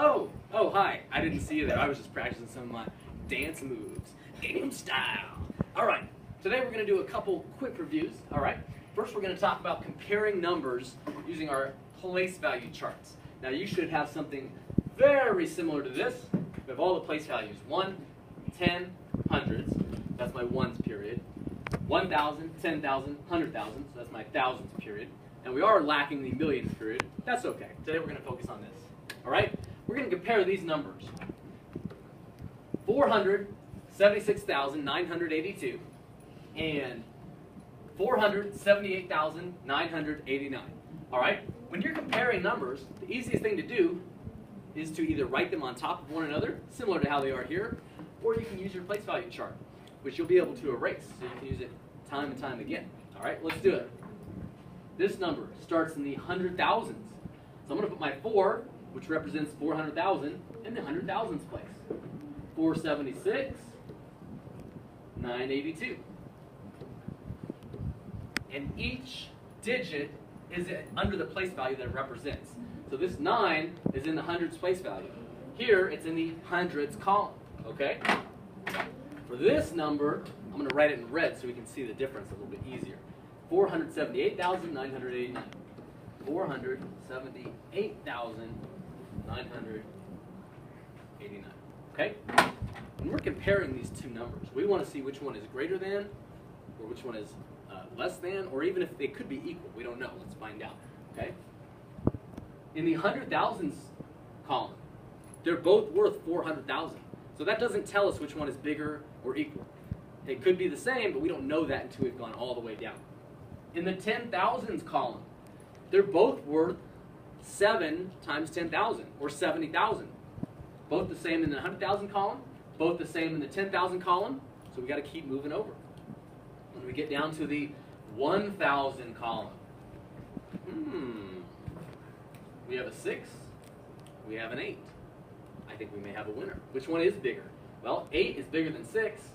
Oh, hi. I didn't see you there. I was just practicing some of my dance moves. Gangnam Style. All right. Today we're going to do a couple quick reviews. All right. First, we're going to talk about comparing numbers using our place value charts. Now, you should have something very similar to this. We have all the place values. 1, 10, hundreds. That's my ones period. 1,000, 10,000, 100,000. So that's my thousands period. And we are lacking the millions period. That's okay. Today we're going to focus on this. All right? We're going to compare these numbers. 476,982 and 478,989. All right? When you're comparing numbers, the easiest thing to do is to either write them on top of one another, similar to how they are here, or you can use your place value chart, which you'll be able to erase, so you can use it time and time again. All right? Let's do it. This number starts in the hundred thousands. So I'm going to put my 4, which represents 400,000, in the hundred thousands place. 476, 982. And each digit is under the place value that it represents. So this 9 is in the hundreds place value. Here, it's in the hundreds column. Okay? For this number, I'm going to write it in red so we can see the difference a little bit easier. 478,989. 478,989. Okay? When we're comparing these two numbers, we want to see which one is greater than, or which one is less than, or even if they could be equal. We don't know. Let's find out. Okay? In the hundred thousands column, they're both worth 400,000. So that doesn't tell us which one is bigger or equal. They could be the same, but we don't know that until we've gone all the way down. In the 10,000s column, they're both worth 7 times 10,000, or 70,000. Both the same in the 100,000 column, both the same in the 10,000 column, so we got to keep moving over. When we get down to the 1,000 column, we have a 6, we have an 8. I think we may have a winner. Which one is bigger? Well, 8 is bigger than 6.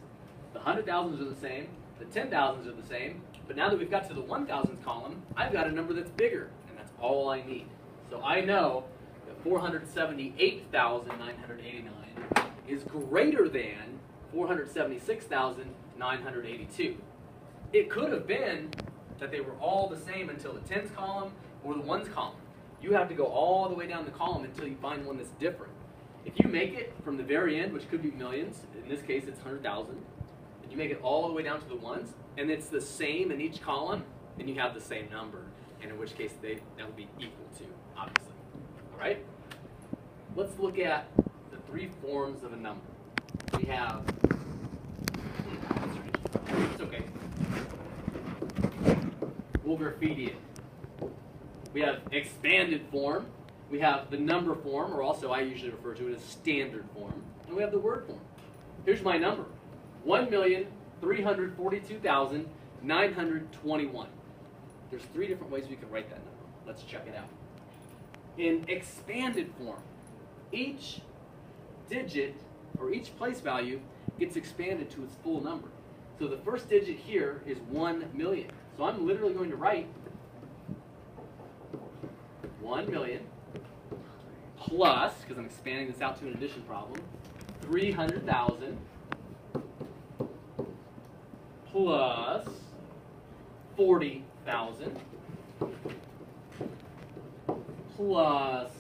The 100,000s are the same, the 10,000s are the same, but now that we've got to the 1,000s column, I've got a number that's bigger, and that's all I need. So I know that 478,989 is greater than 476,982. It could have been that they were all the same until the tens column or the ones column. You have to go all the way down the column until you find one that's different. If you make it from the very end, which could be millions, in this case it's 100,000, and you make it all the way down to the ones, and it's the same in each column, then you have the same number, and in which case that would be equal to, obviously. All right? Let's look at the 3 forms of a number. We have, it's okay. We'll graffiti it. We have expanded form. We have the number form, or also I usually refer to it as standard form. And we have the word form. Here's my number. 1,342,921. There's 3 different ways we can write that number. Let's check it out. In expanded form, each digit, or each place value, gets expanded to its full number. So the first digit here is 1 million. So I'm literally going to write 1 million plus, because I'm expanding this out to an addition problem, 300,000 plus 40,000 plus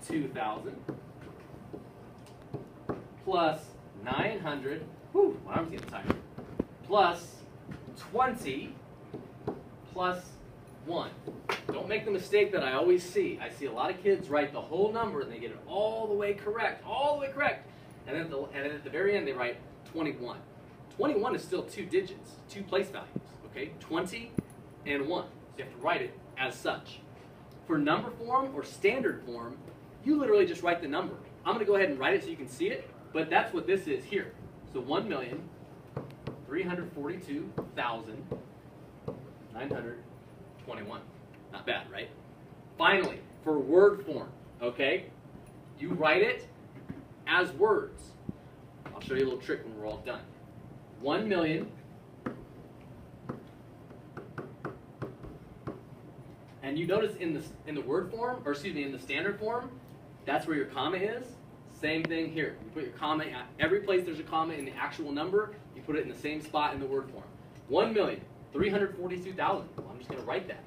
2,000 plus 900, whew, my arm's getting tired, plus 20 plus 1. Don't make the mistake that I always see. I see a lot of kids write the whole number and they get it all the way correct, and then at the very end they write 21. 21 is still 2 digits, 2 place values, okay? 20 and 1. So you have to write it as such. For number form or standard form, you literally just write the number. I'm going to go ahead and write it so you can see it, but that's what this is here. So 1,342,921. Not bad, right? Finally, for word form, okay? You write it as words. I'll show you a little trick when we're all done. 1 million. And you notice in the word form, or excuse me, in the standard form, that's where your comma is. Same thing here. You put your comma at every place there's a comma in the actual number, you put it in the same spot in the word form. 1,342,000. Well, I'm just going to write that.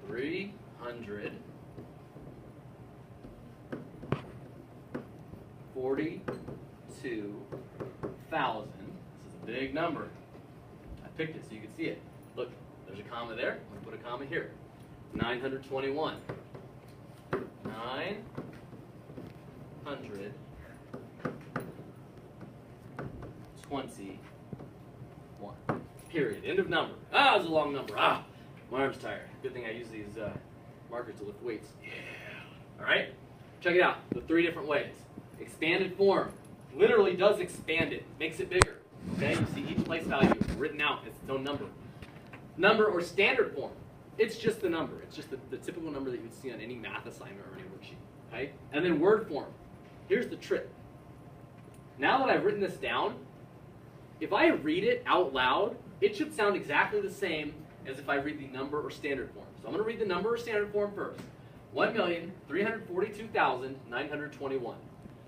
342,000. This is a big number. I picked it so you can see it. Look, there's a comma there. I'm going to put a comma here. 921. 921. Period. End of number. Ah, it was a long number. Ah, my arm's tired. Good thing I use these markers to lift weights. Yeah. All right? Check it out. The 3 different ways. Expanded form literally does expand it. Makes it bigger. Okay? You see each place value written out as its own number. Number or standard form. It's just the number. It's just the typical number that you would see on any math assignment or any worksheet. Okay? And then word form. Here's the trick. Now that I've written this down, if I read it out loud, it should sound exactly the same as if I read the number or standard form. So I'm going to read the number or standard form first. 1,342,921.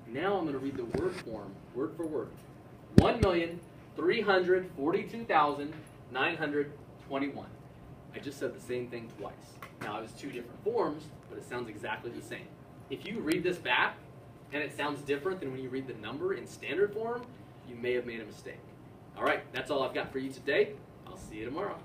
Now I'm going to read the word form, word for word. 1,342,921. I just said the same thing twice. Now, it was 2 different forms, but it sounds exactly the same. If you read this back and it sounds different than when you read the number in standard form, you may have made a mistake. All right, that's all I've got for you today. I'll see you tomorrow.